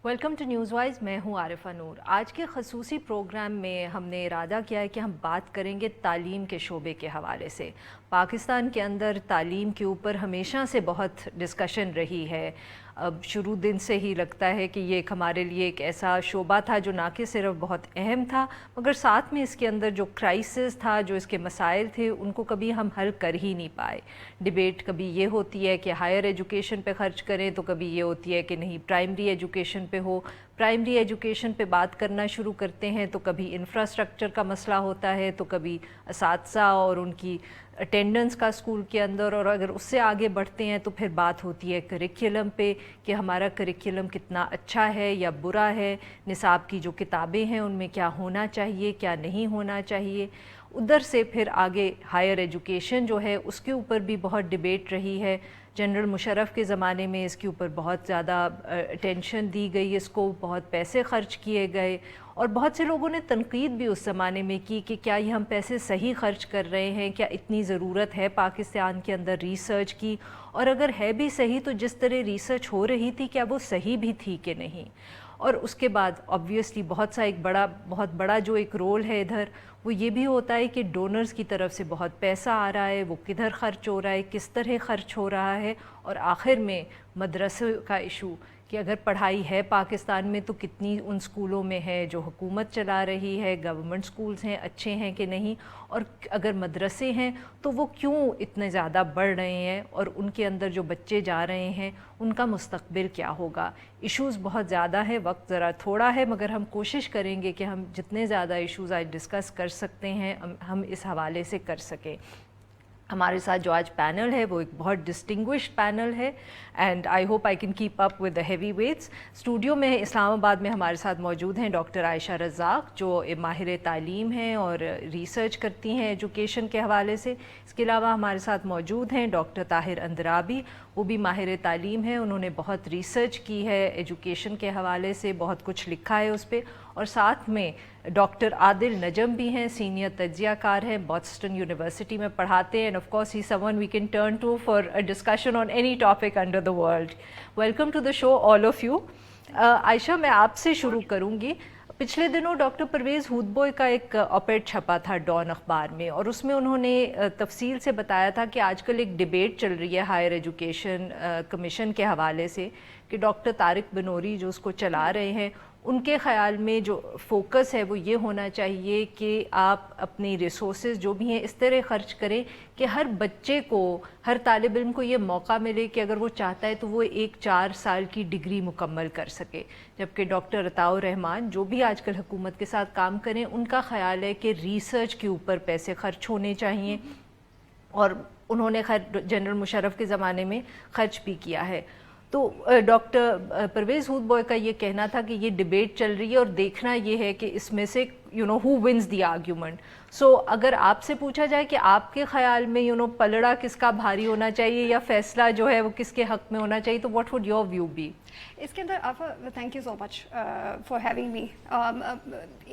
Welcome to news wise. मैं हूं आरिफा नूर। आज के खसूसी प्रोग्राम में हमने इरादा किया है कि हम बात करेंगे तालीम के शोबे के हवाले से। पाकिस्तान के अंदर तालीम के ऊपर हमेशा से बहुत डिस्कशन रही है। अब शुरू दिन से ही लगता है कि ये हमारे लिए एक ऐसा शोबा था जो ना कि सिर्फ बहुत अहम था, मगर साथ में इसके अंदर जो क्राइसिस था, जो इसके मसाइल थे, उनको कभी हम हल कर ही नहीं पाए। डिबेट कभी ये होती है कि हायर एजुकेशन पे ख़र्च करें, तो कभी ये होती है कि नहीं प्राइमरी एजुकेशन पे हो। प्राइमरी एजुकेशन पे बात करना शुरू करते हैं तो कभी इंफ्रास्ट्रक्चर का मसला होता है, तो कभी असातिज़ा और उनकी अटेंडेंस का स्कूल के अंदर, और अगर उससे आगे बढ़ते हैं तो फिर बात होती है करिकुलम पे कि हमारा करिकुलम कितना अच्छा है या बुरा है, निसाब की जो किताबें हैं उनमें क्या होना चाहिए, क्या नहीं होना चाहिए। उधर से फिर आगे हायर एजुकेशन जो है उसके ऊपर भी बहुत डिबेट रही है। जनरल मुशर्रफ के ज़माने में इसके ऊपर बहुत ज़्यादा अटेंशन दी गई, इसको बहुत पैसे ख़र्च किए गए, और बहुत से लोगों ने तनकीद भी उस ज़माने में की कि क्या ये हम पैसे सही ख़र्च कर रहे हैं, क्या इतनी ज़रूरत है पाकिस्तान के अंदर रिसर्च की, और अगर है भी सही तो जिस तरह रिसर्च हो रही थी क्या वो सही भी थी कि नहीं। और उसके बाद ऑब्वियसली बहुत बड़ा जो एक रोल है इधर, वो ये भी होता है कि डोनर्स की तरफ से बहुत पैसा आ रहा है, वो किधर ख़र्च हो रहा है, किस तरह ख़र्च हो रहा है, और आखिर में मदरसे का इशू कि अगर पढ़ाई है पाकिस्तान में तो कितनी उन स्कूलों में है जो हुकूमत चला रही है, गवर्नमेंट स्कूल्स हैं, अच्छे हैं कि नहीं, और अगर मदरसे हैं तो वो क्यों इतने ज़्यादा बढ़ रहे हैं, और उनके अंदर जो बच्चे जा रहे हैं उनका मुस्तकबिल क्या होगा। इश्यूज़ बहुत ज़्यादा है, वक्त ज़रा थोड़ा है, मगर हम कोशिश करेंगे कि हम जितने ज़्यादा इश्यूज़ आज डिस्कस कर सकते हैं हम इस हवाले से कर सकें। हमारे साथ जो आज पैनल है वो एक बहुत डिस्टिंग्विश्ड पैनल है, and I hope I can keep up with the heavy weights. Studio में इस्लामाबाद में हमारे साथ मौजूद हैं डॉक्टर आयशा रज़ाक, जो माहिर तालीम हैं और रिसर्च करती हैं एजुकेशन के हवाले से। इसके अलावा हमारे साथ मौजूद हैं डॉक्टर ताहिर अंद्राबी, वो भी माहिर तालीम हैं, उन्होंने बहुत रिसर्च की है एजुकेशन के हवाले से, बहुत कुछ लिखा है उस पर। और साथ में डॉक्टर आदिल नजम भी हैं, सीनियर तज्ज़ियाकार हैं, बॉस्टन यूनिवर्सिटी में पढ़ाते हैं, and of course he someone we can turn to for a discussion on any topic under the world. Welcome to the show all of you. Ayesha, मैं आपसे शुरू करूँगी। पिछले दिनों डॉक्टर परवेज़ हुदबोय का एक ऑपेड छपा था डॉन अखबार में, और उसमें उन्होंने तफसील से बताया था कि आजकल एक डिबेट चल रही है हायर एजुकेशन कमीशन के हवाले से कि डॉक्टर तारिक बनोरी जो उसको चला रहे हैं, उनके ख़्याल में जो फोकस है वो ये होना चाहिए कि आप अपनी रिसोर्सेज जो भी हैं इस तरह ख़र्च करें कि हर बच्चे को, हर तालिब इल्म को ये मौका मिले कि अगर वो चाहता है तो वो एक 4 साल की डिग्री मुकम्मल कर सके। जबकि डॉक्टर अताउर रहमान जो भी आजकल हुकूमत के साथ काम करें, उनका ख़्याल है कि रिसर्च के ऊपर पैसे ख़र्च होने चाहिए, और उन्होंने खैर जनरल मुशर्रफ के ज़माने में ख़र्च भी किया है। तो डॉक्टर परवेज़ हुदबोय का ये कहना था कि ये डिबेट चल रही है और देखना ये है कि इसमें से हु विंस द आर्ग्यूमेंट। सो अगर आपसे पूछा जाए कि आपके ख्याल में पलड़ा किसका भारी होना चाहिए या फैसला जो है वो किसके हक़ में होना चाहिए, तो what would your view be? इसके अंदर आप thank you so much for having me.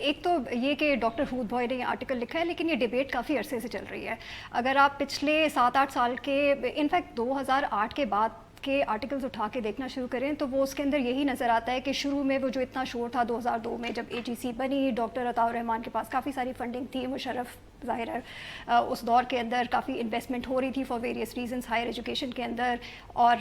एक तो ये कि डॉक्टर हुदबोय ने ये आर्टिकल लिखा है, लेकिन ये डिबेट काफ़ी अरसे से चल रही है। अगर आप पिछले 7-8 साल के, इनफैक्ट 2008 के बाद के आर्टिकल्स उठा के देखना शुरू करें तो वो उसके अंदर यही नज़र आता है कि शुरू में वो जो इतना शोर था 2002 में जब एजीसी बनी, डॉक्टर अताउर रहमान के पास काफ़ी सारी फंडिंग थी, मुशर्रफ ज़ाहिर है उस दौर के अंदर काफ़ी इन्वेस्टमेंट हो रही थी for various reasons higher education के अंदर। और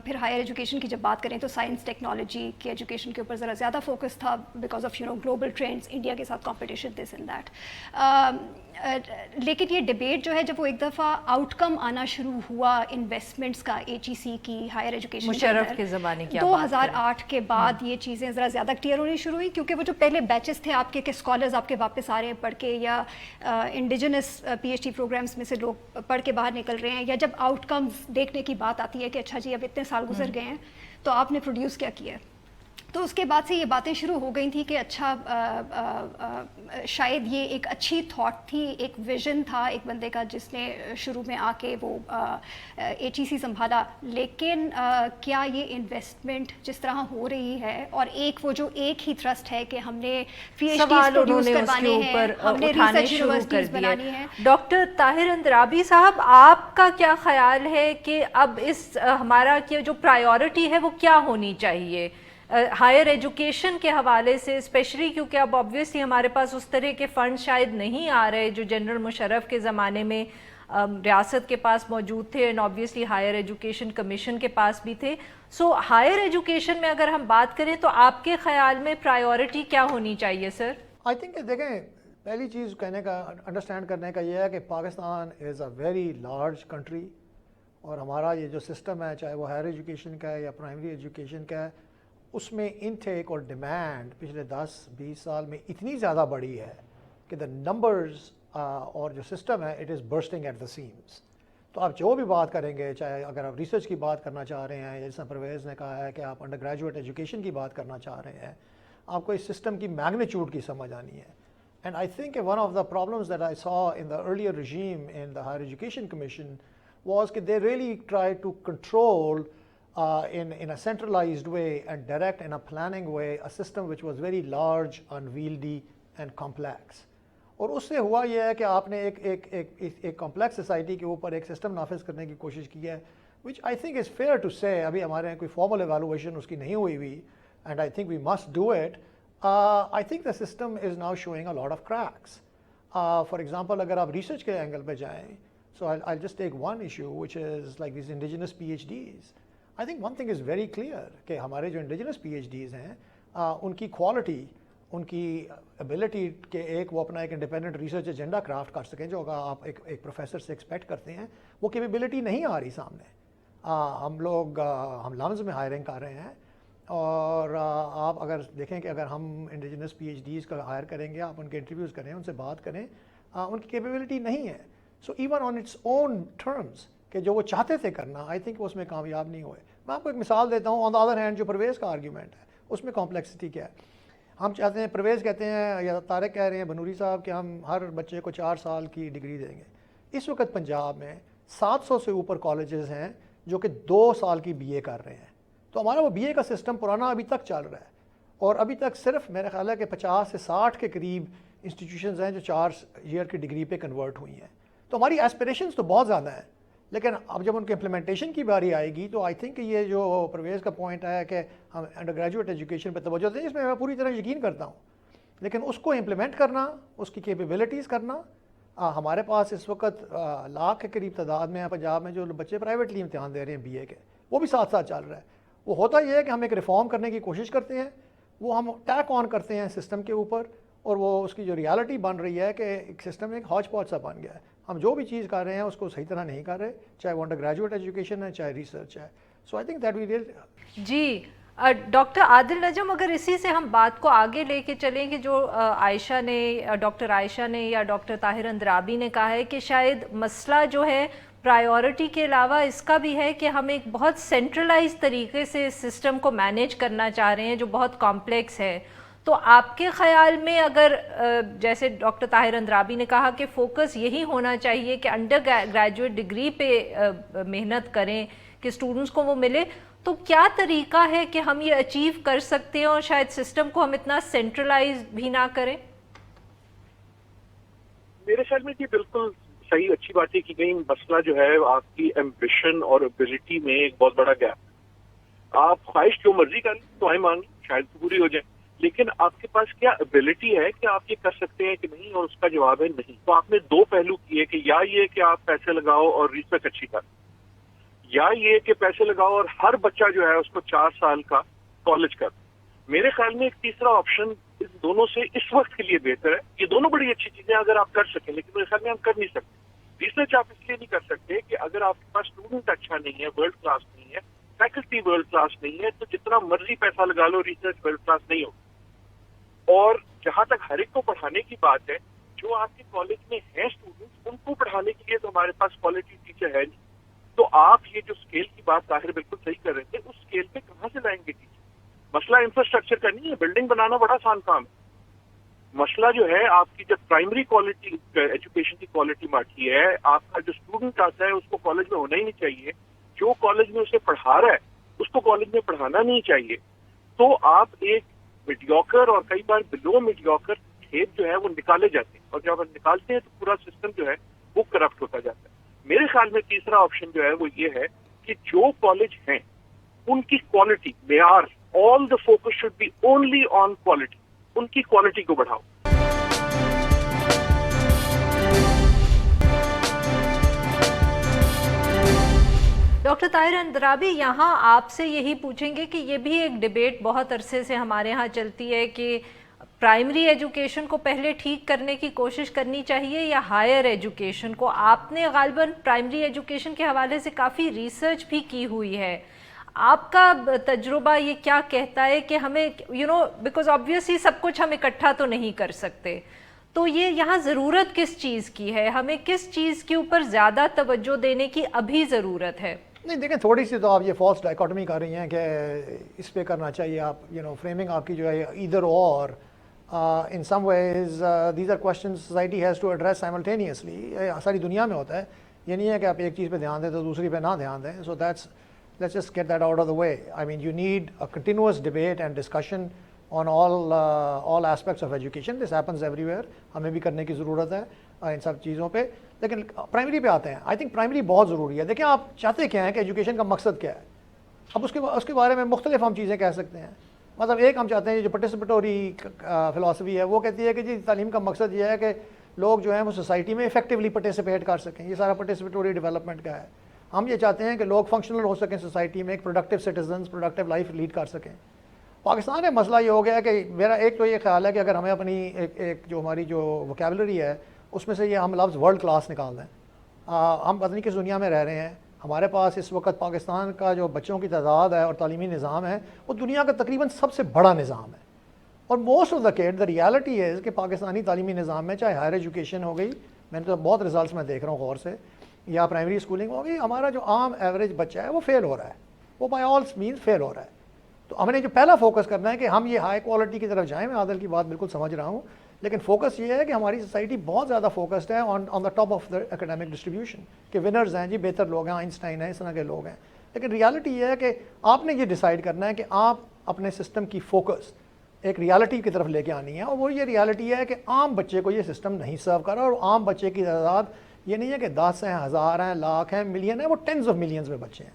फिर हायर एजुकेशन की जब बात करें तो साइंस टेक्नोलॉजी की एजुकेशन के ऊपर ज़रा ज़्यादा फोकस था because of global trends, India के साथ कॉम्पिटिशन, दिस एंड दैट। लेकिन ये डिबेट जो है जब वो एक दफ़ा आउटकम आना शुरू हुआ इन्वेस्टमेंट्स का एजीसी की हायर एजुकेशन मुशर्रफ के ज़माने की 2008 के बाद ये चीज़ें ज़रा ज़्यादा क्लियर होनी शुरू हुई, क्योंकि वो जो पहले बैचेस थे आपके के स्कॉलर्स आपके वापस आ रहे हैं पढ़ के, या इंडिजिनस पीएचडी प्रोग्राम्स में से लोग पढ़ के बाहर निकल रहे हैं, या जब आउटकम्स देखने की बात आती है कि अच्छा जी अब इतने साल गुजर गए हैं तो आपने प्रोड्यूस क्या किया है, तो उसके बाद से ये बातें शुरू हो गई थी कि अच्छा शायद ये एक अच्छी थॉट थी, एक विजन था एक बंदे का जिसने शुरू में आके वो एचईसी संभाला, लेकिन क्या ये इन्वेस्टमेंट जिस तरह हो रही है और एक वो जो एक ही थ्रस्ट है कि हमने पीएचडीज प्रोड्यूस करवाने हैं, हमने रिसर्च यूनिवर्सिटीज बनानी है। डॉक्टर ताहिर अंद्राबी साहब, आपका क्या ख्याल है कि अब इस हमारा की जो प्रायोरिटी है वो क्या होनी चाहिए? ہائر ایجوکیشن کے حوالے سے اسپیشلی کیونکہ اب آبویسلی ہمارے پاس اس طرح کے فنڈ شاید نہیں آ رہے جو جنرل مشرف کے زمانے میں ریاست کے پاس موجود تھے، and obviously higher education commission کے پاس بھی تھے. سو ہائر ایجوکیشن میں اگر ہم بات کریں تو آپ کے خیال میں پرائیورٹی کیا ہونی چاہیے سر؟ آئی تھنک دیکھیں، پہلی چیز کہنے کا انڈرسٹینڈ کرنے کا یہ ہے کہ پاکستان از اے ویری لارج کنٹری، اور ہمارا یہ جو سسٹم ہے چاہے وہ ہائر ایجوکیشن کا ہے یا پرائمری ایجوکیشن کا ہے، اس میں انٹیک اور ڈیمانڈ پچھلے 10-20 سال میں اتنی زیادہ بڑھی ہے کہ دا نمبرز اور جو سسٹم ہے it is bursting at the seams. تو آپ جو بھی بات کریں گے، چاہے اگر آپ ریسرچ کی بات کرنا چاہ رہے ہیں، جیسا پرویز نے کہا ہے کہ آپ انڈر گریجویٹ ایجوکیشن کی بات کرنا چاہ رہے ہیں، آپ کو اس سسٹم کی میگنیچیوڈ کی سمجھ آنی ہے. And I think one of the problems that I saw in the earlier regime in the higher education commission was that they really tried to control in a centralized way and direct in a planning way a system which was very large, unwieldy and complex. اور اس سے ہوا یہ ہے کہ آپ نے ایک complex society کے اوپر ایک سسٹم نافذ کرنے کی کوشش کی ہے which I think is fair to say. ابھی ہمارے یہاں کوئی فارمل ایویلویشن اس کی نہیں ہوئی ہوئی and I think we must do it. I think the system is now showing a lot of cracks. For example, اگر آپ ریسرچ کے اینگل پہ جائیں، so I'll just take one issue which is like these indigenous PhDs. I think one thing is very clear کہ ہمارے جو indigenous PhDs ہیں ان کی کوالٹی، ان کی ابیلٹی کہ وہ اپنا ایک انڈیپینڈنٹ ریسرچ ایجنڈا کرافٹ کر سکیں جو آپ ایک پروفیسر سے ایکسپیکٹ کرتے ہیں، وہ کیپیبلٹی نہیں آ رہی سامنے. ہم لمز میں ہائرنگ کر رہے ہیں، اور آپ اگر دیکھیں کہ اگر ہم انڈیجنس PhDs کا ہائر کریں گے، آپ ان کے انٹرویوز کریں، ان سے بات کریں، ان کی کیپیبلٹی نہیں ہے. So even on its own terms کہ جو وہ چاہتے تھے کرنا، آئی تھنک وہ اس میں کامیاب نہیں ہوئے. میں آپ کو ایک مثال دیتا ہوں. آن دا ادر ہینڈ جو پرویز کا آرگیومنٹ ہے اس میں کمپلیکسٹی کیا ہے. ہم چاہتے ہیں، پرویز کہتے ہیں یا طارق کہہ رہے ہیں، بنوری صاحب، کہ ہم ہر بچے کو 4 سال کی ڈگری دیں گے. اس وقت پنجاب میں 700 سے اوپر کالجز ہیں جو کہ 2 سال کی BA کر رہے ہیں. تو ہمارا وہ BA کا سسٹم پرانا ابھی تک چل رہا ہے، اور ابھی تک صرف میرے خیال ہے کہ 50 سے 60 کے قریب انسٹیٹیوشنز ہیں جو 4 ایئر کی ڈگری پہ کنورٹ ہوئی ہیں. تو ہماری ایسپریشنز تو بہت زیادہ ہیں، لیکن اب جب ان کے امپلیمنٹیشن کی باری آئے گی تو آئی تھنک کہ یہ جو پرویز کا پوائنٹ ہے کہ ہم انڈر گریجویٹ ایجوکیشن پہ توجہ دیں، اس میں میں پوری طرح یقین کرتا ہوں، لیکن اس کو امپلیمنٹ کرنا، اس کی کیپیبلٹیز کرنا، ہمارے پاس اس وقت لاکھ کے قریب تعداد میں ہے پنجاب میں جو بچے پرائیویٹلی امتحان دے رہے ہیں BA کے، وہ بھی ساتھ ساتھ چل رہا ہے. وہ ہوتا یہ ہے کہ ہم ایک ریفارم کرنے کی کوشش کرتے ہیں، وہ ہم ٹیک آن کرتے ہیں سسٹم کے اوپر، اور وہ اس کی جو ریالٹی بن رہی ہے کہ ایک سسٹم ایک ہاچ پاچ سا بن گیا ہے. ہم جو بھی چیز کر رہے ہیں اس کو صحیح طرح نہیں کر رہے، چاہے وہ انڈر گریجویٹ ایجوکیشن ہے، چاہے ریسرچ ہے. So I think that we real. جی ڈاکٹر عادل نجم، اگر اسی سے ہم بات کو آگے لے کے چلیں کہ جو عائشہ نے، ڈاکٹر عائشہ نے یا ڈاکٹر طاہر اندرابی نے کہا ہے کہ شاید مسئلہ جو ہے پرائیورٹی کے علاوہ اس کا بھی ہے کہ ہم ایک بہت سینٹرلائز طریقے سے اس سسٹم کو مینیج کرنا چاہ رہے ہیں جو بہت کمپلیکس ہے. تو آپ کے خیال میں اگر جیسے ڈاکٹر طاہر اندرابی نے کہا کہ فوکس یہی ہونا چاہیے کہ انڈر گریجویٹ ڈگری پہ محنت کریں کہ اسٹوڈنٹس کو وہ ملے، تو کیا طریقہ ہے کہ ہم یہ اچیو کر سکتے ہیں اور شاید سسٹم کو ہم اتنا سینٹرلائز بھی نہ کریں؟ میرے خیال میں یہ بالکل صحیح، اچھی باتیں کی گئی. مسئلہ جو ہے آپ کی ایمبیشن اور ابیلٹی میں ایک بہت بڑا گیپ. آپ خواہش جو مرضی کر لیں، دعائیں مانگیں، شاید پوری ہو جائے، لیکن آپ کے پاس کیا ابیلٹی ہے کہ آپ یہ کر سکتے ہیں کہ نہیں، اور اس کا جواب ہے نہیں. تو آپ نے 2 پہلو کیے کہ یا یہ کہ آپ پیسے لگاؤ اور ریسرچ اچھی کریں، یا یہ کہ پیسے لگاؤ اور ہر بچہ جو ہے اس کو 4 سال کا کالج کر. میرے خیال میں ایک تیسرا آپشن اس دونوں سے اس وقت کے لیے بہتر ہے. یہ دونوں بڑی اچھی چیزیں اگر آپ کر سکیں، لیکن میرے خیال میں ہم کر نہیں سکتے. ریسرچ آپ اس لیے نہیں کر سکتے کہ اگر آپ کے پاس اسٹوڈنٹ اچھا نہیں ہے، ورلڈ کلاس نہیں ہے، فیکلٹی ورلڈ کلاس نہیں ہے، تو جتنا مرضی پیسہ لگا لو ریسرچ ورلڈ کلاس نہیں ہوگی. اور جہاں تک ہر ایک کو پڑھانے کی بات ہے، جو آپ کے کالج میں ہیں اسٹوڈنٹس، ان کو پڑھانے کے لیے تو ہمارے پاس کوالٹی ٹیچر ہے نہیں. تو آپ یہ جو اسکیل کی بات طاہر بالکل صحیح کر رہے تھے، اس اسکیل پہ کہاں سے لائیں گے ٹیچر؟ مسئلہ انفراسٹرکچر کا نہیں ہے، بلڈنگ بنانا بڑا آسان کام ہے. مسئلہ جو ہے آپ کی جب پرائمری کوالٹی ایجوکیشن کی کوالٹی ماٹھی ہے، آپ کا جو اسٹوڈنٹ آتا ہے اس کو کالج میں ہونا ہی نہیں چاہیے، جو کالج میں اسے پڑھا رہا ہے اس کو کالج میں پڑھانا نہیں چاہیے. تو آپ ایک میڈیوکر اور کئی بار بلو میڈیوکر کھیت جو ہے وہ نکالے جاتے ہیں، اور جب ہم نکالتے ہیں تو پورا سسٹم جو ہے وہ کرپٹ ہوتا جاتا ہے. میرے خیال میں تیسرا آپشن جو ہے وہ یہ ہے کہ جو کالج ہیں ان کی کوالٹی، معیار all the focus should be only on quality. उनकी quality को बढ़ाओ. डॉक्टर ताहिर अंद्राबी, यहाँ आपसे यही पूछेंगे कि ये भी एक डिबेट बहुत अरसे से हमारे यहाँ चलती है कि प्राइमरी एजुकेशन को पहले ठीक करने की कोशिश करनी चाहिए या हायर एजुकेशन को. आपने गालिबन प्राइमरी एजुकेशन के हवाले से काफ़ी रिसर्च भी की हुई है. आपका तजुर्बा ये क्या कहता है कि हमें बिकॉज ऑब्वियसली सब कुछ हम इकट्ठा तो नहीं कर सकते, तो ये यहाँ ज़रूरत किस चीज़ की है, हमें किस चीज़ के ऊपर ज़्यादा तवज्जो देने की अभी ज़रूरत है? नहीं देखें, थोड़ी सी तो आप ये फॉल्स डाइकोटमी कर रही हैं कि इस पे करना चाहिए. आप फ्रेमिंग आपकी जो है ईदर और in some ways these are questions society has to address simultaneously. सारी दुनिया में होता है, ये नहीं है कि आप एक चीज़ पे ध्यान दें तो दूसरी पे ना ध्यान दें. सो let's just get that out of the way. I mean, you need a continuous debate and discussion on all aspects of education. This happens everywhere. हमें भी करने की ज़रूरत है इन सब चीज़ों पे. लेकिन प्राइमरी पे आते हैं. आई थिंक प्राइमरी बहुत ज़रूरी है. देखिए, आप चाहते क्या हैं कि एजुकेशन का मकसद क्या है. अब उसके बारे में मुख्तलिफ हम चीज़ें कह सकते हैं. मतलब एक हम चाहते हैं जो पार्टिसिपेटरी फ़िलासफ़ी है वो कहती है कि जी तालीम का मकसद ये है कि लोग जो हैं वो सोसाइटी में इफेक्टिवली पार्टिसिपेट कर सकें. ये सारा पार्टिसिपेटरी डेवलपमेंट का है. हम ये चाहते हैं कि लोग फंक्शनल हो सकें सोसाइटी में, एक productive citizens, productive life lead कर सकें. पाकिस्तान में मसला ये हो गया है कि मेरा एक तो ये ख्याल है कि अगर हमें अपनी एक जो हमारी जो वोकेबलरी है उसमें से ये हम लफ्ज़ वर्ल्ड क्लास निकाल दें. हम पता नहीं किस दुनिया में रह रहे हैं. हमारे पास इस वक्त पाकिस्तान का जो बच्चों की तादाद है और तालीमी निज़ाम है वो दुनिया का तकरीबन सबसे बड़ा निज़ाम है. और most of the case the reality है कि पाकिस्तानी तालीमी निज़ाम में चाहे हायर एजुकेशन हो गई, मैंने तो बहुत रिजल्ट्स में देख रहा हूँ गौर से, या प्राइमरी स्कूलिंग होगी, हमारा जो आम एवरेज बच्चा है वो फेल हो रहा है. वो बाय ऑल मीन्स फेल हो रहा है. तो हमने जो पहला फोकस करना है कि हम ये हाई क्वालिटी की तरफ जाएं. मैं आदिल की बात बिल्कुल समझ रहा हूँ, लेकिन फोकस ये है कि हमारी सोसाइटी बहुत ज़्यादा फोकस्ड है on the top of the academic distribution कि विनर्स हैं जी, बेहतर लोग हैं, आइंस्टाइन हैं, इस तरह के लोग हैं. लेकिन रियलिटी ये है कि आपने ये डिसाइड करना है कि आप अपने सिस्टम की फोकस एक रियलिटी की तरफ लेके आनी है. और वो ये रियलिटी है कि आम बच्चे को ये सिस्टम नहीं सर्व कर रहा. और आम बच्चे की तादाद ये नहीं है कि 10 हैं, 1000 हैं, लाख हैं, मिलियन है, वो टेंस ऑफ मिलियंस में बच्चे हैं.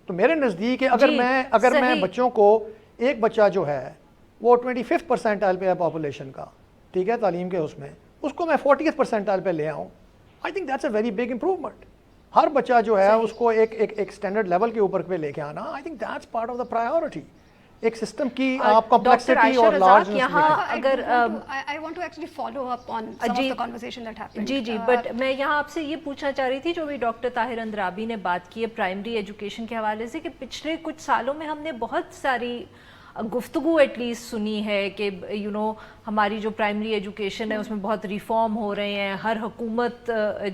तो मेरे नज़दीक अगर मैं बच्चों को, एक बच्चा जो है वो 25th परसेंटाइल पे है पॉपुलेशन का, ठीक है, तालीम के उसमें, उसको मैं 40th परसेंटाइल पे ले आऊँ, I think that's a very big improvement. हर बच्चा जो है उसको एक स्टैंडर्ड लेवल के ऊपर पे लेके आना, आई think that's part of the priority. एक सिस्टम की आप कॉम्प्लेक्सिटी और लार्जनेस यहाँ अगर I want to actually follow up on some of the conversation that happened. जी बट मैं यहाँ आपसे ये पूछना चाह रही थी, जो भी डॉक्टर ताहिर अंद्राबी ने बात की है प्राइमरी एजुकेशन के हवाले से, कि पिछले कुछ सालों में हमने बहुत सारी गुफ्तगू एटलीस्ट सुनी है कि हमारी जो प्राइमरी एजुकेशन है उसमें बहुत रिफॉर्म हो रहे हैं, हर हुकूमत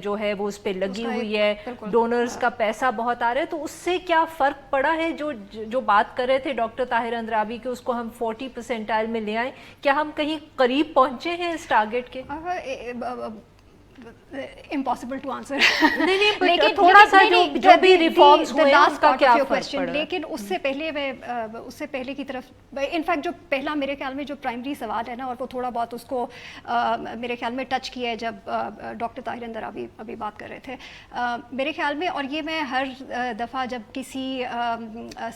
जो है वो उस पर लगी हुई है, डोनर्स का पैसा बहुत आ रहा है. तो उससे क्या फ़र्क पड़ा है? जो बात कर रहे थे डॉक्टर ताहिर अंद्राबी कि उसको हम 40 परसेंटाइल में ले आएँ, क्या हम कहीं करीब पहुँचे हैं इस टारगेट के? impossible to answer. लेकिन थोड़ा सा जो भी रिफॉर्म्स हुए उसका क्या फर्क पड़ा? लेकिन उससे पहले की तरफ, इनफैक्ट जो पहला मेरे ख्याल में जो प्राइमरी सवाल है ना, और वो थोड़ा बहुत उसको मेरे ख्याल में टच किया है जब डॉक्टर ताहिर अंद्राबी अभी बात कर रहे थे मेरे ख्याल में. और ये मैं हर दफ़ा जब किसी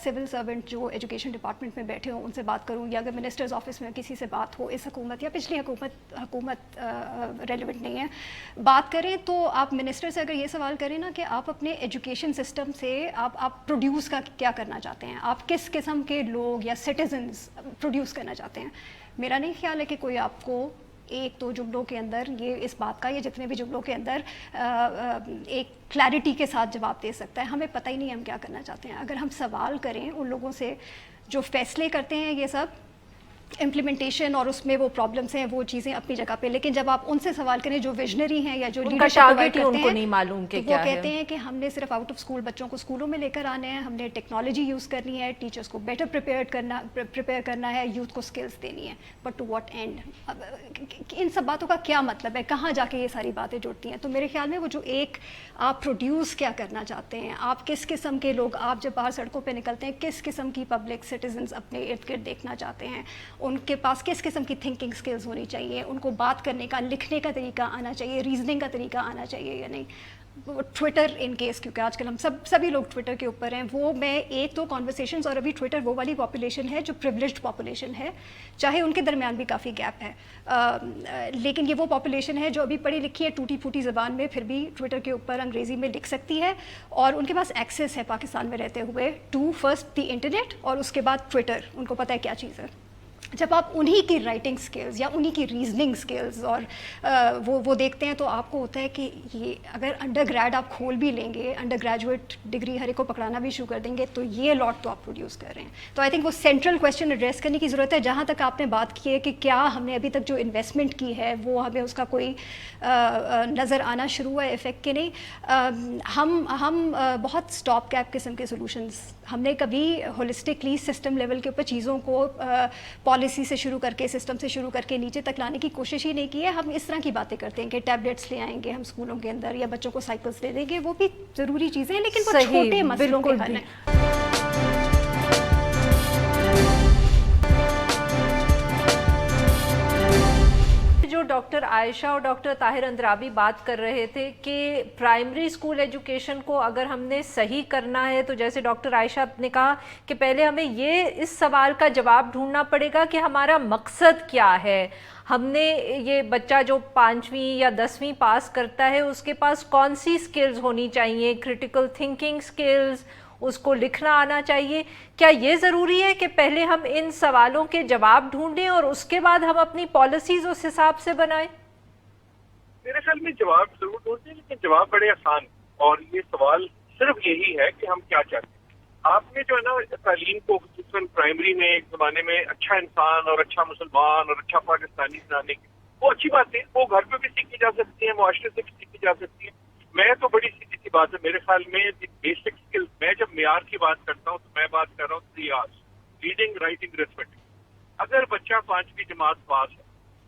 सिविल सर्वेंट जो एजुकेशन डिपार्टमेंट में बैठे हों उनसे बात करूँ, या अगर मिनिस्टर्स ऑफिस में किसी से बात हो, इस हुकूमत या पिछली हुकूमत रेलिवेंट नहीं है, बात करें तो आप मिनिस्टर से अगर ये सवाल करें ना कि आप अपने एजुकेशन सिस्टम से आप प्रोड्यूस का क्या करना चाहते हैं, आप किस किस्म के लोग या सिटीजन्स प्रोड्यूस करना चाहते हैं, मेरा नहीं ख्याल है कि कोई आपको एक दो जुमलों के अंदर ये इस बात का, या जितने भी जुमलों के अंदर एक क्लैरिटी के साथ जवाब दे सकता है. हमें पता ही नहीं हम क्या करना चाहते हैं. अगर हम सवाल करें उन लोगों से जो फैसले करते हैं ये सब इम्प्लीमेंटेशन और उसमें वो प्रॉब्लम्स हैं, वो चीज़ें अपनी जगह पे, लेकिन जब आप उनसे सवाल करें जो विजनरी हैं या जो लीडरशिप प्रोवाइड करते हैं, नहीं मालूम कि तो वो कहते हैं कि हमने सिर्फ आउट ऑफ स्कूल बच्चों को स्कूलों में लेकर आने हैं, हमने टेक्नोलॉजी यूज़ करनी है, टीचर्स को बेटर प्रिपेयर करना है, यूथ को स्किल्स देनी है. But to what end? इन सब बातों का क्या मतलब है, कहाँ जाके ये सारी बातें जुड़ती हैं? तो मेरे ख्याल में वो जो एक आप प्रोड्यूस क्या करना चाहते हैं, आप किस किस्म के लोग, आप जब बाहर सड़कों पर निकलते हैं किस किस्म की पब्लिक सिटीजन्स अपने इर्द गिर्द देखना चाहते हैं, उनके पास किस किस्म की थिंकिंग स्किल्स होनी चाहिए, उनको बात करने का, लिखने का तरीका आना चाहिए, रीजनिंग का तरीका आना चाहिए या नहीं. ट्विटर इन केस, क्योंकि आजकल हम सभी लोग ट्विटर के ऊपर हैं, वो मैं एक तो कॉन्वर्सेशंस, और अभी ट्विटर वो वाली पॉपुलेशन है जो प्रिविलेज्ड पॉपुलेशन है, चाहे उनके दरमियान भी काफ़ी गैप है, लेकिन ये वो पॉपुलेशन है जो अभी पढ़ी लिखी है टूटी फूटी ज़बान में, फिर भी ट्विटर के ऊपर अंग्रेज़ी में लिख सकती है, और उनके पास एक्सेस है पाकिस्तान में रहते हुए टू फर्स्ट द इंटरनेट और उसके बाद ट्विटर, उनको पता है क्या चीज़ है। जब आप उन्हीं की राइटिंग स्किल्स या उन्हीं की रीजनिंग स्किल्स और वो देखते हैं, तो आपको होता है कि ये अगर अंडर ग्रेड आप खोल भी लेंगे, अंडर ग्रेजुएट डिग्री हर एक को पकड़ाना भी शुरू कर देंगे, तो ये लॉट तो आप प्रोड्यूस कर रहे हैं। तो आई थिंक वो सेंट्रल क्वेश्चन एड्रेस करने की ज़रूरत है। जहाँ तक आपने बात की है कि क्या हमने अभी तक जो इन्वेस्टमेंट की है वो हमें उसका कोई नज़र आना शुरू हुआ है इफेक्ट के नहीं, हम बहुत स्टॉप गैप किस्म के सोल्यूशंस, हमने कभी होलिस्टिकली सिस्टम लेवल के ऊपर चीज़ों को पॉलिसी से शुरू करके, सिस्टम से शुरू करके नीचे तक लाने की कोशिश ही नहीं की है। हम इस तरह की बातें करते हैं कि टैबलेट्स ले आएंगे हम स्कूलों के अंदर या बच्चों को साइकिल्स दे देंगे, वो भी ज़रूरी चीज़ें हैं, लेकिन वो छोटे मसलों के हल हैं। जो डॉक्टर आयशा और डॉक्टर ताहिर अंद्राबी बात कर रहे थे कि प्राइमरी स्कूल एजुकेशन को अगर हमने सही करना है, तो जैसे डॉक्टर आयशा ने कहा कि पहले हमें ये इस सवाल का जवाब ढूंढना पड़ेगा कि हमारा मकसद क्या है। हमने ये बच्चा जो 5वीं या 10वीं पास करता है उसके पास कौन सी स्किल्स होनी चाहिए, क्रिटिकल थिंकिंग स्किल्स, उसको लिखना आना चाहिए। क्या ये ज़रूरी है कि पहले हम इन सवालों के जवाब ढूंढें और उसके बाद हम अपनी पॉलिसीज़ उस हिसाब से बनाएं? मेरे ख्याल में जवाब जरूर ढूंढते हैं, लेकिन जवाब बड़े आसान, और ये सवाल सिर्फ यही है कि हम क्या चाहते हैं। आपने जो है ना तालीम को खुसूसन प्राइमरी में एक ज़माने में अच्छा इंसान और अच्छा मुसलमान और अच्छा पाकिस्तानी बनाने की, वो अच्छी बात है, वो घर पे भी सीखी जा सकती है, मुआशरे से भी सीखी जा सकती है। मैं तो बड़ी सीधी सी बात है, मेरे ख्याल में बेसिक स्किल्स, मैं जब मेयार की बात करता हूँ तो मैं बात कर रहा हूँ 3 R's, रीडिंग, राइटिंग, अरिथमेटिक। अगर बच्चा 5वीं जमात पास है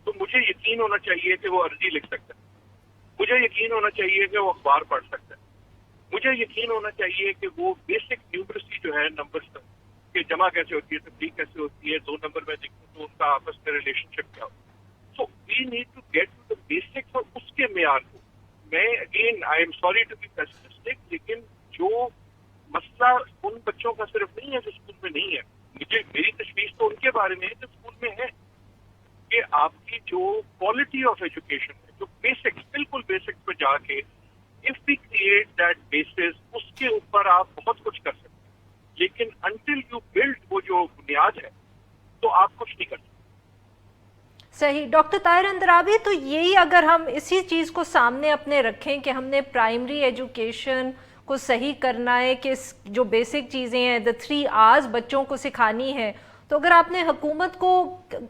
तो मुझे यकीन होना चाहिए कि वो अर्जी लिख सकता है, मुझे यकीन होना चाहिए कि वो अखबार पढ़ सकता है, मुझे यकीन होना चाहिए कि वो बेसिक न्यूमरेसी जो है, नंबर्स कि जमा कैसे होती है, तब्दील कैसे होती है, 2 नंबर में देखूँ तो उनका आपस में रिलेशनशिप क्या हो। So we need to get to the basics, और उसके मेयार को मैं again I am sorry to be pessimistic, लेकिन जो मसला उन बच्चों का सिर्फ नहीं है जो स्कूल में नहीं है, मेरी तशवीश तो उनके बारे में है जो स्कूल में है, कि आपकी जो क्वालिटी ऑफ एजुकेशन है, जो बेसिक्स, बिल्कुल बेसिक्स पे जाके if we create that basis, उसके ऊपर आप बहुत कुछ कर सकते हैं, लेकिन अनटिल यू बिल्ड वो जो बुनियाद है तो आप कुछ नहीं कर सकते। सही। डॉक्टर ताहिर अंद्राबी, तो यही अगर हम इसी चीज़ को सामने अपने रखें कि हमने प्राइमरी एजुकेशन को सही करना है, कि जो बेसिक चीज़ें हैं, द 3 R's बच्चों को सिखानी है, तो अगर आपने हुकूमत को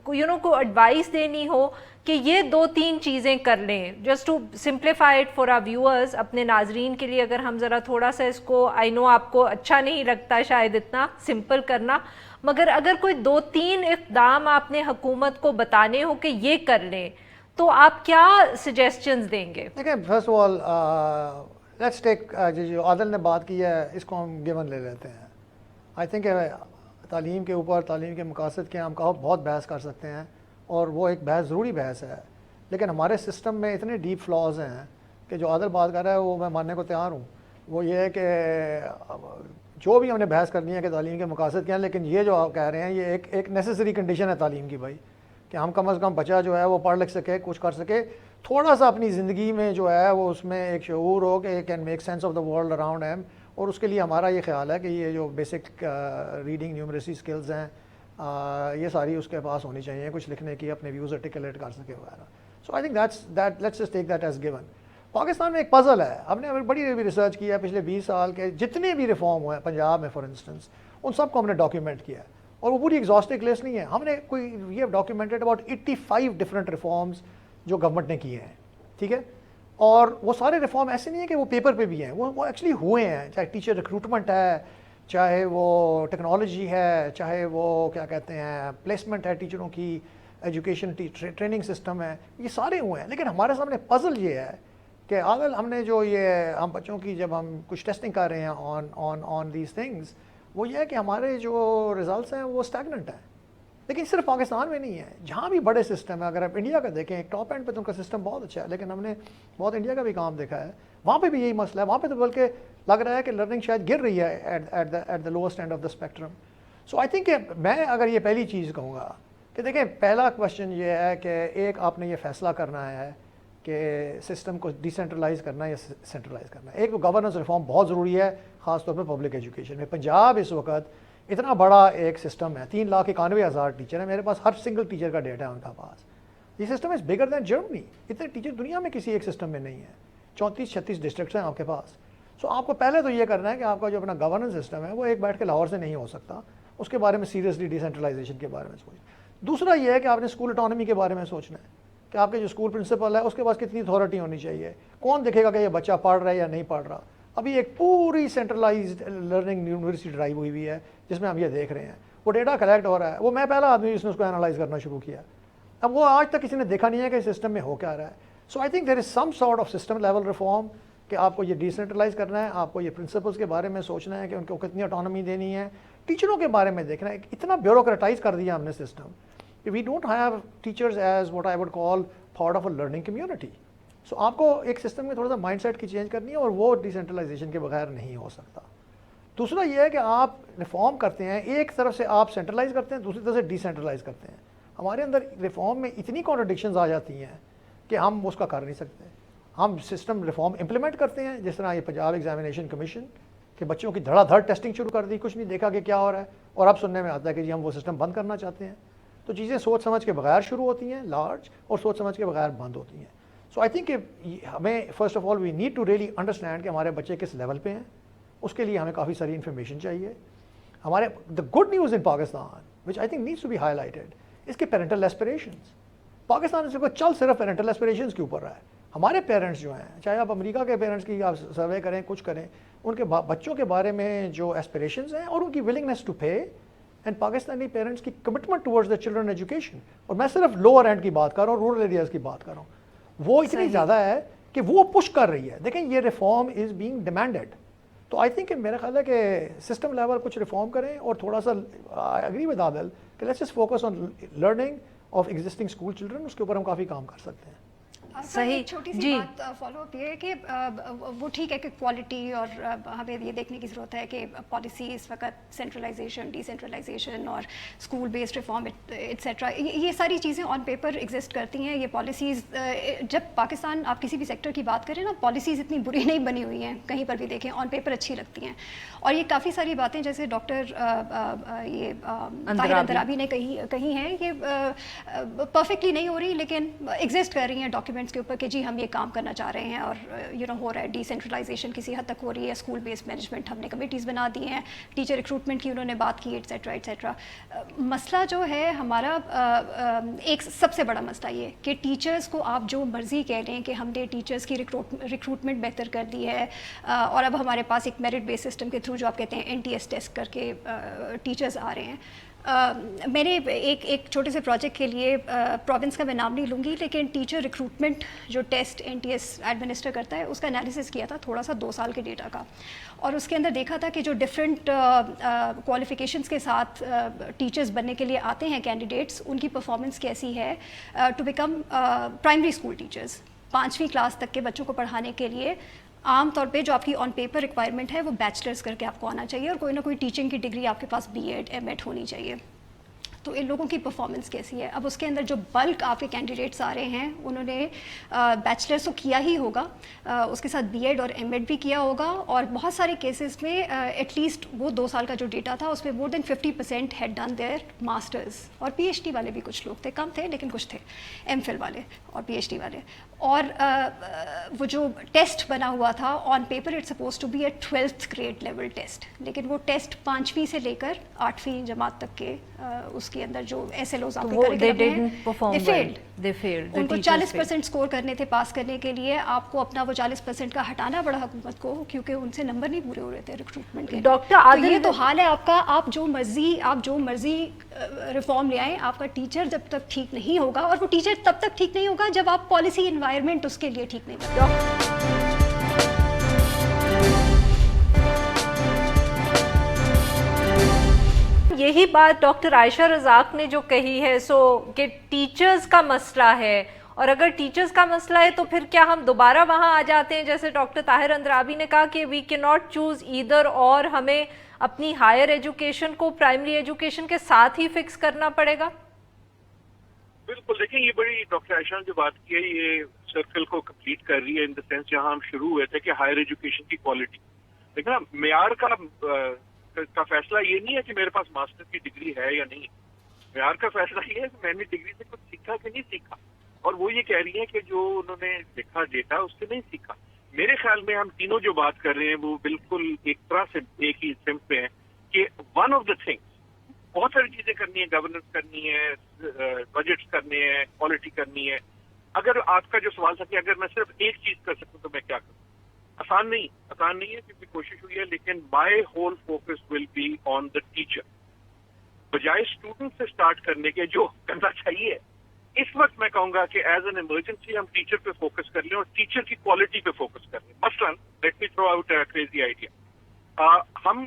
को एडवाइस देनी हो कि ये 2-3 चीज़ें कर लें, just to simplify it for our viewers, अपने नाजरीन के लिए, अगर हम ज़रा थोड़ा सा इसको, आई नो आपको अच्छा नहीं लगता शायद इतना सिंपल करना, मगर अगर कोई 2-3 इक़दाम आपने हुकूमत को बताने हो कि ये कर लें, तो आप क्या सजेशंस देंगे? देखिए, first of all let's take, जो आदिल ने बात की है इसको हम गिवन ले लेते हैं। आई थिंक तालीम के ऊपर, तालीम के मकासद के हम बहुत बहस कर सकते हैं, और वो एक बहस ज़रूरी बहस है, लेकिन हमारे सिस्टम में इतने डीप फ्लॉज हैं कि जो आदिल बात कर रहा है वो मैं मानने को तैयार हूँ। वो ये है कि जो भी हमने बहस करनी है कि तालीम के मकासद क्या हैं, लेकिन ये जो आप कह रहे हैं ये एक नेसेसरी कंडीशन है तालीम की भाई, कि हम कम अज़ कम बच्चा जो है वो पढ़ लिख सके, कुछ कर सके, थोड़ा सा अपनी ज़िंदगी में जो है वो उसमें एक शऊर हो कि can make sense of the world around them. और उसके लिए हमारा ये ख्याल है कि ये जो बेसिक रीडिंग न्यूमरेसी स्किल्स हैं, ये सारी उसके पास होनी चाहिए, कुछ लिखने की, अपने व्यूज़ आर्टिकुलेट कर सके वगैरह। So I think that let's just take that as given. Pakistan में एक पज़ल है, हमने बड़ी रिसर्च की है पिछले 20 साल के, जितने भी रिफॉर्म हुए हैं पंजाब में फॉर इंस्टेंस, उन सबको हमने डॉक्यूमेंट किया है, और वो पूरी एग्जॉस्टिव लिस्ट नहीं है। हमने कोई we have documented about 85 different reforms जो गवर्नमेंट ने किए हैं, ठीक है। और वो सारे रिफॉर्म ऐसे नहीं है कि वो पेपर पे भी हैं, वो एक्चुअली हुए हैं, चाहे टीचर रिक्रूटमेंट है, चाहे वो टेक्नोलॉजी है, चाहे वो क्या कहते हैं प्लेसमेंट है टीचरों की, एजुकेशन ट्रेनिंग सिस्टम है, ये सारे हुए हैं। लेकिन हमारे सामने पज़ल ये है कि अगर हमने जो ये हम बच्चों की जब हम कुछ टेस्टिंग कर रहे हैं ऑन दीज थिंग्स, वो ये है कि हमारे जो रिजल्ट्स हैं वो स्टैगनेंट हैं। लेकिन सिर्फ पाकिस्तान में नहीं है, जहाँ भी बड़े सिस्टम है, अगर आप इंडिया का देखें, एक टॉप एंड पे तो उनका सिस्टम बहुत अच्छा है, लेकिन हमने बहुत इंडिया का भी काम देखा है, وہاں پہ بھی یہی مسئلہ ہے, وہاں پہ تو بلکہ لگ رہا ہے کہ لرننگ شاید گر رہی ہے at the lowest end of the spectrum. So I think کہ میں اگر یہ پہلی چیز کہوں گا کہ دیکھیں پہلا کوشچن یہ ہے کہ ایک آپ نے یہ فیصلہ کرنا ہے کہ سسٹم کو ڈیسینٹرلائز کرنا ہے یا سینٹرلائز کرنا ہے. ایک تو گورننس ریفارم بہت ضروری ہے, خاص طور پہ پبلک ایجوکیشن میں. پنجاب اس وقت اتنا بڑا ایک سسٹم ہے, 3,91,000 ٹیچر ہیں میرے پاس, ہر سنگل ٹیچر کا ڈیٹا ہے ان کا پاس. یہ سسٹم از بگر دین جرمنی. اتنے ٹیچر دنیا میں کسی ایک سسٹم میں نہیں ہے. 34-36 ڈسٹرکٹس ہیں آپ کے پاس. سو آپ کو پہلے تو یہ کرنا ہے کہ آپ کا جو اپنا گورننس سسٹم ہے وہ ایک بیٹھ کے لاہور سے نہیں ہو سکتا, اس کے بارے میں سیریسلی ڈیسینٹرلائزیشن کے بارے میں سوچنا. دوسرا یہ ہے کہ آپ نے اسکول اٹانومی کے بارے میں سوچنا ہے کہ آپ کے جو اسکول پرنسپل ہے اس کے پاس کتنی اتھارٹی ہونی چاہیے, کون دیکھے گا کہ یہ بچہ پڑھ رہا ہے یا نہیں پڑھ رہا. ابھی ایک پوری سینٹرلائزڈ لرننگ یونیورسٹی ڈرائیو ہوئی ہے جس میں ہم یہ دیکھ رہے ہیں, وہ ڈیٹا کلیکٹ ہو رہا ہے. وہ میں پہلا آدمی جس نے اس کو انالائز کرنا شروع کیا. اب وہ آج تک کسی نے دیکھا نہیں ہے کہ سسٹم میں ہو کیا رہا ہے. So I think there is some sort of system level reform کہ آپ کو یہ ڈیسینٹرلائز کرنا ہے, آپ کو یہ پرنسپلس کے بارے میں سوچنا ہے کہ ان کو کتنی اٹانومی دینی ہے. ٹیچروں کے بارے میں دیکھنا ہے, اتنا بیوروکریٹائز کر دیا ہم نے system, we don't have teachers as what I would call part of a learning community. So آپ کو ایک سسٹم میں تھوڑا سا مائنڈ سیٹ کی چینج کرنی ہے, اور وہ ڈیسینٹرلائزیشن کے بغیر نہیں ہو سکتا. دوسرا یہ ہے کہ آپ ریفارم کرتے ہیں, ایک طرف سے آپ سینٹرلائز کرتے ہیں, دوسری طرف سے ڈیسینٹرلائز کرتے ہیں. ہمارے اندر ریفارم میں اتنی کانٹرڈکشنز آ جاتی ہیں کہ ہم اس کا کر نہیں سکتے. ہم سسٹم ریفارم امپلیمنٹ کرتے ہیں, جس طرح یہ پنجاب ایگزامینیشن کمیشن کہ بچوں کی دھڑا دھڑ ٹیسٹنگ شروع کر دی, کچھ نہیں دیکھا کہ کیا ہو رہا ہے, اور اب سننے میں آتا ہے کہ جی ہم وہ سسٹم بند کرنا چاہتے ہیں. تو چیزیں سوچ سمجھ کے بغیر شروع ہوتی ہیں لارج, اور سوچ سمجھ کے بغیر بند ہوتی ہیں. سو آئی تھنک کہ ہمیں first of all we need to really understand کہ ہمارے بچے کس لیول پہ ہیں. اس کے لیے ہمیں کافی ساری انفارمیشن چاہیے. ہمارے the good news in Pakistan وچ I think needs to be ہائی لائٹڈ اس کے پیرنٹل ایسپریشنس. پاکستان سے چل صرف پیرنٹل ایسپریشنس کے اوپر رہا ہے. ہمارے پیرنٹس جو ہیں, چاہے آپ امریکہ کے پیرنٹس کی آپ سروے کریں, کچھ کریں, ان کے بچوں کے بارے میں جو ایسپریشنز ہیں اور ان کی willingness to pay, and Pakistani parents کی commitment towards the children education, اور میں صرف لوور اینڈ کی بات کر رہا ہوں, رورل ایریاز کی بات کر رہا ہوں, وہ اتنی زیادہ ہے کہ وہ پش کر رہی ہے. دیکھیں یہ ریفارم از بینگ ڈیمانڈیڈ. تو آئی تھنک کہ میرا خیال ہے کہ سسٹم لیول کچھ ریفارم کریں, اور تھوڑا سا اگری ود عادل کہ let's just focus on learning of existing school children, اس کے اوپر ہم کافی کام کر سکتے ہیں. صحیح. چھوٹی سی جی بات فالو اپ یہ ہے کہ وہ ٹھیک ہے کہ کوالٹی, اور ہمیں یہ دیکھنے کی ضرورت ہے کہ پالیسی اس وقت سینٹرلائزیشن, ڈیسینٹرلائزیشن اور اسکول بیسڈ ریفارم ایٹسیٹرا, یہ ساری چیزیں آن پیپر ایگزسٹ کرتی ہیں. یہ پالیسیز جب پاکستان آپ کسی بھی سیکٹر کی بات کریں نا, پالیسیز اتنی بری نہیں بنی ہوئی ہیں, کہیں پر بھی دیکھیں آن پیپر اچھی لگتی ہیں. اور یہ کافی ساری باتیں جیسے ڈاکٹر یہ طاہر اندرابی نے کہی ہیں, یہ پرفیکٹلی نہیں ہو رہی لیکن ایگزسٹ کر رہی ہیں ڈاکیومنٹس کے اوپر کہ جی ہم یہ کام کرنا چاہ رہے ہیں, اور ہو رہا ہے. ڈیسینٹرلائزیشن کسی حد تک ہو رہی ہے, اسکول بیسڈ مینجمنٹ ہم نے کمیٹیز بنا دی ہیں, ٹیچر ریکروٹمنٹ کی انہوں نے بات کی, ایٹسیٹرا ایٹسیٹرا. مسئلہ جو ہے ہمارا, ایک سب سے بڑا مسئلہ یہ کہ ٹیچرس کو آپ جو مرضی کہہ لیں کہ ہم نے ٹیچرس کی ریکروٹمنٹ بہتر کر دی ہے, اور اب ہمارے پاس ایک میرٹ بیس سسٹم کے تھرو جو آپ کہتے ہیں NTS ٹیسٹ کر کے ٹیچرز آ رہے ہیں. میں نے ایک چھوٹے سے پروجیکٹ کے لیے پروونس کا میں نام نہیں لوں گی, لیکن ٹیچر ریکروٹمنٹ جو ٹیسٹ NTS ایڈمنسٹر کرتا ہے اس کا انالیسس کیا تھا تھوڑا سا 2 سال کے ڈیٹا کا, اور اس کے اندر دیکھا تھا کہ جو ڈفرینٹ کوالیفیکیشنس کے ساتھ ٹیچرز بننے کے لیے آتے ہیں کینڈیڈیٹس, ان کی پرفارمنس کیسی ہے to become primary school teachers. 5ویں کلاس تک کے بچوں کو پڑھانے کے لیے عام طور پہ جو آپ کی آن پیپر ریکوائرمنٹ ہے وہ بیچلرز کر کے آپ کو آنا چاہیے, اور کوئی نہ کوئی ٹیچنگ کی ڈگری آپ کے پاس BEd MAd ہونی چاہیے. تو ان لوگوں کی پرفارمنس کیسی ہے؟ اب اس کے اندر جو بلک آپ کے کینڈیڈیٹس آ رہے ہیں انہوں نے بیچلرس تو کیا ہی ہوگا, اس کے ساتھ BEd اور MAd بھی کیا ہوگا, اور بہت سارے کیسز میں ایٹ لیسٹ وہ 2 سال کا جو ڈیٹا تھا اس میں مور دین 50% ہیڈ ڈن دیئر ماسٹرز, اور PhD والے بھی کچھ لوگ تھے, کم تھے لیکن کچھ تھے, MPhil والے اور PhD والے. اور وہ جو ٹیسٹ بنا ہوا تھا on paper it suppose to be a 12th grade level test, لیکن وہ ٹیسٹ 5ویں سے لے کر 8ویں جماعت تک کے اس کے اندر جو SLOs آپ کے ان کو 40% اسکور کرنے تھے پاس کرنے کے لیے. آپ کو اپنا وہ 40% کا ہٹانا پڑا حکومت کو, کیونکہ ان سے نمبر نہیں پورے ہو رہے تھے ریکروٹمنٹ کے. ڈاکٹر عادل, یہ تو حال ہے آپ کا, آپ جو مرضی ریفارم لے آئیں, آپ کا ٹیچر جب تک ٹھیک نہیں ہوگا, اور وہ ٹیچر تب تک ٹھیک نہیں ہوگا جب آپ پالیسی انوائرمنٹ اس کے لیے ٹھیک نہیں بنتا. یہی بات ڈاکٹر عائشہ رزاق نے جو کہی ہے, سو کہ ٹیچرز کا مسئلہ ہے, اور اگر ٹیچرز کا مسئلہ ہے تو پھر کیا ہم دوبارہ وہاں آ جاتے ہیں جیسے ڈاکٹر طاہر اندرابی نے کہا کہ وی کی ناٹ چوز ایدر، اور ہمیں اپنی ہائر ایجوکیشن کو پرائمری ایجوکیشن کے ساتھ ہی فکس کرنا پڑے گا؟ بالکل، دیکھیں یہ بڑی ڈاکٹر عائشہ نے جو بات کی ہے یہ سرکل کو کمپلیٹ کر رہی ہے ان دا سینس جہاں ہم شروع ہوئے تھے کہ ہائر ایجوکیشن کی کوالٹی. دیکھیں نا، معیار کا فیصلہ یہ نہیں ہے کہ میرے پاس ماسٹر کی ڈگری ہے یا نہیں. معیار کا فیصلہ یہ ہے کہ میں نے ڈگری سے کچھ سیکھا کہ نہیں سیکھا. اور وہ یہ کہہ رہی ہیں کہ جو انہوں نے دیکھا ڈیٹا اس سے نہیں سیکھا. میرے خیال میں ہم تینوں جو بات کر رہے ہیں وہ بالکل ایک طرح سے ایک ہی سمت پہ ہیں کہ ون آف دا تھنگس، بہت ساری چیزیں کرنی ہے، گورننس کرنی ہے، بجٹس کرنے ہیں، کوالٹی کرنی ہے. اگر آپ کا جو سوال تھا کہ اگر میں صرف ایک چیز کر سکوں تو میں کیا کروں، آسان نہیں ہے کیونکہ کوشش ہوئی ہے، لیکن my whole focus will be on the teacher. بجائے اسٹوڈنٹ سے اسٹارٹ کرنے کے جو کرنا چاہیے اس وقت میں کہوں گا کہ ایز این ایمرجنسی ہم ٹیچر پہ فوکس کر لیں اور ٹیچر کی کوالٹی پہ فوکس کر لیں. مثلاً let me through out crazy idea. ہم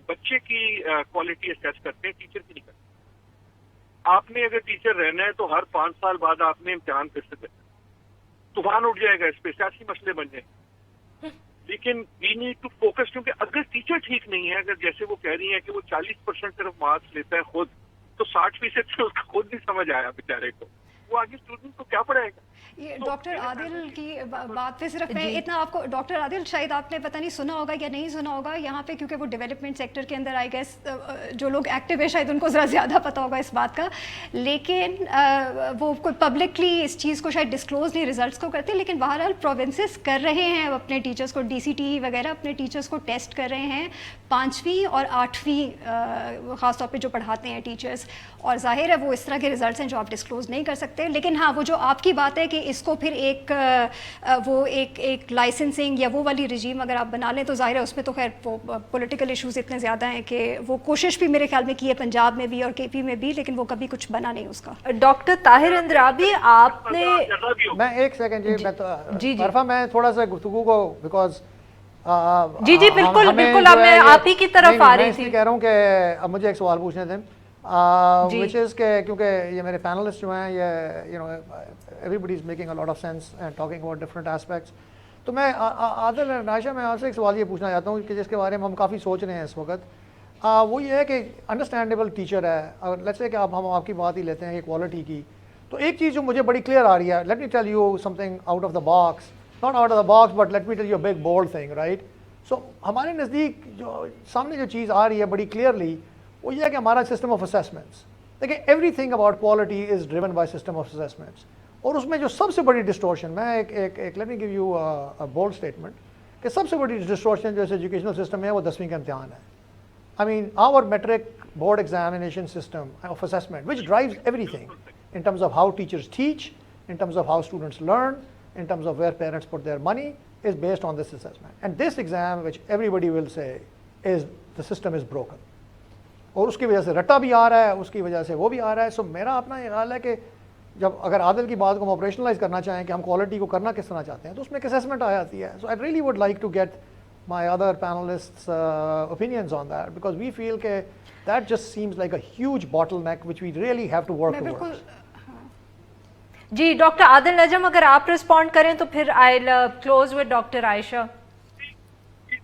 بچے کی کوالٹی اسیس کرتے ہیں، ٹیچر کی نہیں کرتے. آپ نے اگر ٹیچر رہنا ہے تو ہر 5 سال بعد آپ نے امتحان پھر سے دینا. طوفان اٹھ جائے گا اس پہ، سیاسی مسئلے بن جائیں گے. لیکن وی نیڈ ٹو فوکس، کیونکہ اگر ٹیچر ٹھیک نہیں ہے، اگر جیسے وہ کہہ رہی ہیں کہ وہ 40% صرف مارکس لیتا ہے خود، تو 60% سے اس کو خود نہیں سمجھ آیا بیچارے کو، وہ آگے اسٹوڈنٹ کو کیا پڑھائے گا. یہ ڈاکٹر عادل کی بات پہ صرف میں اتنا آپ کو، ڈاکٹر عادل شاید آپ نے پتہ نہیں سنا ہوگا یا نہیں سنا ہوگا یہاں پہ، کیونکہ وہ ڈیولپمنٹ سیکٹر کے اندر آئی گیس جو لوگ ایکٹیو ہے شاید ان کو ذرا زیادہ پتہ ہوگا اس بات کا، لیکن وہ کوئی پبلکلی اس چیز کو شاید ڈسکلوز نہیں ریزلٹس کو کرتے، لیکن بہرحال پروونسز کر رہے ہیں اپنے ٹیچرس کو، ڈی سی ٹی وغیرہ اپنے ٹیچرس کو ٹیسٹ کر رہے ہیں 5ویں اور 8ویں خاص طور پہ جو پڑھاتے ہیں ٹیچرس. اور ظاہر ہے وہ اس طرح کے ریزلٹس ہیں جو آپ ڈسکلوز نہیں کر سکتے. لیکن ہاں وہ جو آپ کی بات ہے کہ اس کو پھر ایک لائسنسنگ یا وہ والی رجیم اگر آپ بنا لیں تو ظاہر ہے اس میں تو خیر وہ پولیٹیکل ایشوز اتنے زیادہ ہیں کہ وہ کوشش بھی میرے خیال میں کی ہے پنجاب میں بھی اور کے پی میں بھی، لیکن وہ کبھی کچھ بنا نہیں اس کا. ڈاکٹر طاہر اندرابی آپ نے، میں ایک سیکنڈ جی عرفہ میں تھوڑا سا گفتگو کو بیکاز جی بالکل اب میں آپ ہی کی طرف آ رہی تھی. کہہ رہا ہوں کہ اب مجھے ایک سوال پوچھنے تھے which is کہ کیونکہ یہ میرے پینلسٹ جو ہیں یہ you know everybody is making a lot of sense and talking about different aspects. تو میں عادل عائشہ میں آپ سے ایک سوال یہ پوچھنا چاہتا ہوں کہ جس کے بارے میں ہم کافی سوچ رہے ہیں اس وقت، وہ یہ ہے کہ انڈرسٹینڈیبل ٹیچر ہے. اگر لیٹس سے کہ ہم آپ کی بات ہی لیتے ہیں کہ کوالٹی کی، تو ایک چیز جو مجھے بڑی کلیئر آ رہی ہے، let me tell you something out of the box, not out of the box but let me tell you big bold thing right. سو ہمارے نزدیک جو سامنے جو چیز آ رہی ہے بڑی کلیئرلی وہ یہ ہے کہ ہمارا سسٹم آف اسیسمنٹس، دیکھیں every thing about quality is driven by system of assessments. اور اس میں جو سب سے بڑی ڈسٹورشن، میں ایک let me give you bold statement کہ سب سے بڑی ڈسٹورشن جو ایجوکیشنل سسٹم ہے وہ 10ویں کا امتحان ہے. I mean our metric board examination system of assessment which drives everything in terms of how teachers teach, in terms of how students learn, in terms of where parents put their money is based on this assessment. And this exam which everybody will say is the system is broken. اور اس کی وجہ سے رٹا بھی آ رہا ہے، اس کی وجہ سے وہ بھی آ رہا ہے. سو میرا اپنا یہ خیال ہے کہ جب اگر عادل کی بات کو ہم آپریشنلائز کرنا چاہیں کہ ہم کوالٹی کو کرنا کس طرح چاہتے ہیں تو اس میں ایک اسیسمنٹ آ جاتی ہے. So I really would like to get my other panelists' opinions on that because we feel that just seems like a huge bottleneck which we really have to work towards. جی doctor Adil Najam اگر آپ respond کریں تو پھر I close with doctor Ayesha.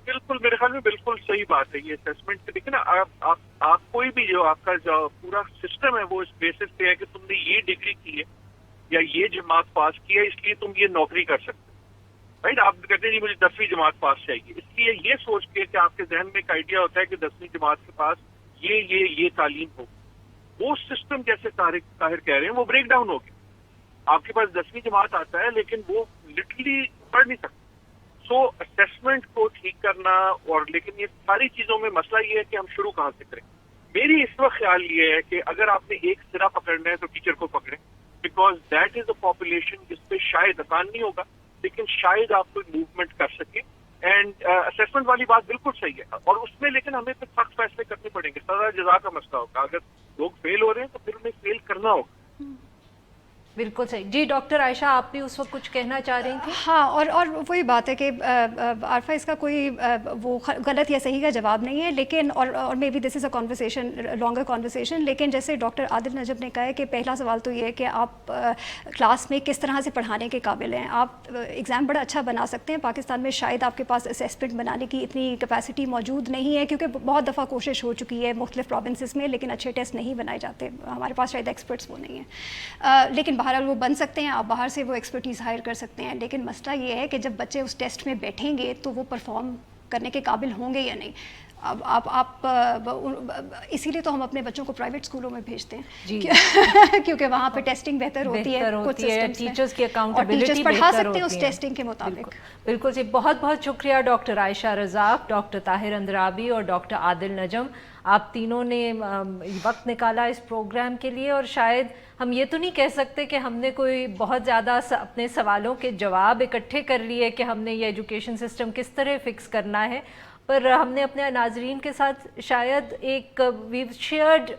بالکل میرے خیال میں بالکل صحیح بات ہے یہ اسیسمنٹ. دیکھیں نا آپ کوئی بھی جو آپ کا جو پورا سسٹم ہے وہ اس بیسس پہ ہے کہ تم نے یہ ڈگری کی ہے یا یہ جماعت پاس کی ہے اس لیے تم یہ نوکری کر سکتے رائٹ. آپ کہتے ہیں جی مجھے 10ویں جماعت پاس چاہیے، اس لیے یہ سوچ کے کہ آپ کے ذہن میں ایک آئیڈیا ہوتا ہے کہ 10ویں جماعت کے پاس یہ تعلیم ہو. وہ سسٹم جیسے طاہر کہہ رہے ہیں وہ بریک ڈاؤن ہو گیا. آپ کے پاس 10ویں جماعت آتا ہے لیکن وہ لٹرلی پڑھ نہیں سکتا. سو اسیسمنٹ کو ٹھیک کرنا اور لیکن یہ ساری چیزوں میں مسئلہ یہ ہے کہ ہم شروع کہاں سے کریں. میری اس وقت خیال یہ ہے کہ اگر آپ نے ایک سرا پکڑنا ہے تو ٹیچر کو پکڑیں because that is a population جس پہ شاید آسان نہیں ہوگا لیکن شاید آپ کوئی موومنٹ کر سکیں. اینڈ اسیسمنٹ والی بات بالکل صحیح ہے اور اس میں لیکن ہمیں پھر سخت فیصلے کرنے پڑیں گے. سزا جزا کا مسئلہ ہوگا. اگر لوگ فیل ہو رہے ہیں تو پھر انہیں فیل کرنا ہوگا. बिल्कुल सही जी। डॉक्टर आयशा, आप भी उस वक्त कुछ कहना चाह रही थी? हाँ, और वही बात है कि आरफा इसका कोई वो गलत या सही का जवाब नहीं है, लेकिन और may be this is a conversation, longer conversation, लेकिन जैसे डॉक्टर आदिल नजब ने कहा है कि पहला सवाल तो ये है कि आप क्लास में किस तरह से पढ़ाने के काबिल हैं। आप एग्ज़ाम बड़ा अच्छा बना सकते हैं, पाकिस्तान में शायद आपके पास असेसमेंट बनाने की इतनी कैपेसिटी मौजूद नहीं है, क्योंकि बहुत दफ़ा कोशिश हो चुकी है मुख्तलिफ प्रोविंसेस में, लेकिन अच्छे टेस्ट नहीं बनाए जाते, हमारे पास शायद एक्सपर्ट्स वो नहीं हैं। लेकिन बहरहाल वो बन सकते हैं, आप बाहर से वो एक्सपर्टीज़ हायर कर सकते हैं, लेकिन मसला ये है कि जब बच्चे उस टेस्ट में बैठेंगे तो वो परफॉर्म करने के काबिल होंगे या नहीं। अब आप इसीलिए तो हम अपने बच्चों को प्राइवेट स्कूलों में भेजते हैं जी। क्योंकि वहाँ पे टेस्टिंग बेहतर होती है, कुछ सिस्टम्स में, टीचर्स की और अकाउंटेबिलिटी टीचर्स पढ़ा सकते हैं उस टेस्टिंग के मुताबिक। बिल्कुल जी। बहुत बहुत शुक्रिया डॉक्टर आयशा रज़ाक, डॉक्टर ताहिर अंद्राबी और डॉक्टर आदिल नजम, आप तीनों ने वक्त निकाला इस प्रोग्राम के लिए। और शायद हम ये तो नहीं कह सकते कि हमने कोई बहुत ज़्यादा अपने सवालों के जवाब इकट्ठे कर लिए कि हमने ये एजुकेशन सिस्टम किस तरह फ़िक्स करना है, पर हमने अपने नाजरीन के साथ शायद एक we shared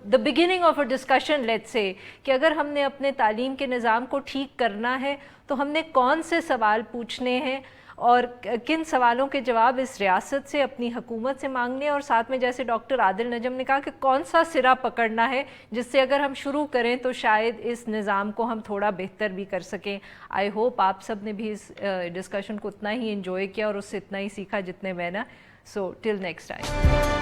the beginning of a discussion, let's say, कि अगर हमने अपने तालीम के निज़ाम को ठीक करना है तो हमने कौन से सवाल पूछने हैं और किन सवालों के जवाब इस रियासत से, अपनी हुकूमत से मांगने, और साथ में जैसे डॉक्टर आदिल नजम ने कहा कि कौन सा सिरा पकड़ना है जिससे अगर हम शुरू करें तो शायद इस निज़ाम को हम थोड़ा बेहतर भी कर सकें। आई होप आप सब ने भी इस डिस्कशन को उतना ही इंजॉय किया और उससे इतना ही सीखा जितने मैंने। So till next time.